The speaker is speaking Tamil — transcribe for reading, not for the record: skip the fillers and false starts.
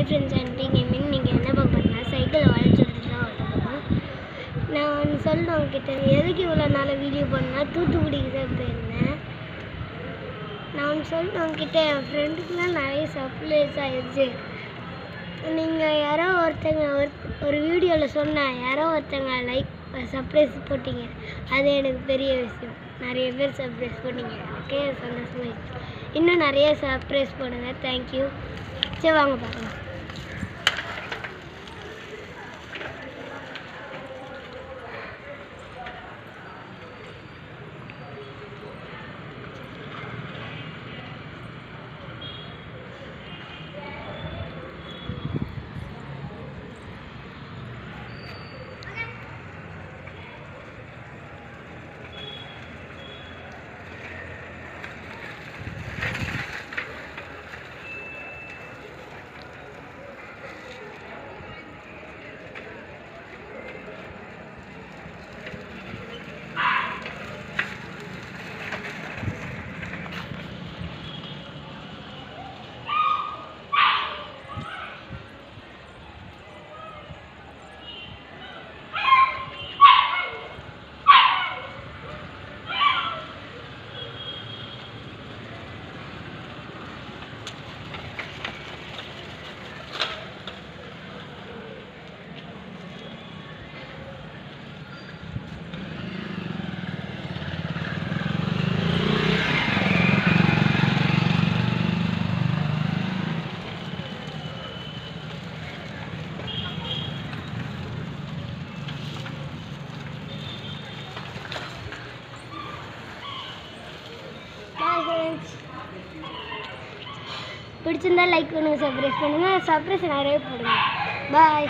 ஃப்ரெண்ட்ஸ் அண்ட் கேமிங் நீங்கள் என்ன பார்க்குறீங்கன்னா சைக்கிள் வளைச்சிட்டு தான் வருவோம். நான் ஒன்று சொல்கிறேன் உங்ககிட்ட, எதுக்கு இவ்வளோ நாள் வீடியோ பண்ணால் தூத்துக்குடிக்கு தான் போயிருந்தேன். நான் ஒன்று சொல்கிறேன் உங்ககிட்ட, என் ஃப்ரெண்டுக்கெலாம் நிறைய சர்ப்ரைஸ் ஆகிடுச்சு. நீங்கள் யாரோ ஒருத்தங்க ஒரு வீடியோவில் சொன்னேன், யாரோ ஒருத்தங்க லைக் சர்ப்ரைஸ் போட்டிங்க, அது எனக்கு பெரிய விஷயம். நிறைய பேர் சர்ப்ரைஸ் போட்டிங்க, எனக்கே சந்தோஷமாயிடுச்சு. இன்னும் நிறைய சர்ப்ரைஸ் போடுங்க. தேங்க்யூ. சரி வாங்க பார்க்கலாம். பிடிச்சிருந்தா லைக் பண்ணுங்கள், சப்ஸ்கிரைப் பண்ணுங்கள், சர்ப்ரைஸ் நிறைய போடுங்க. பாய்.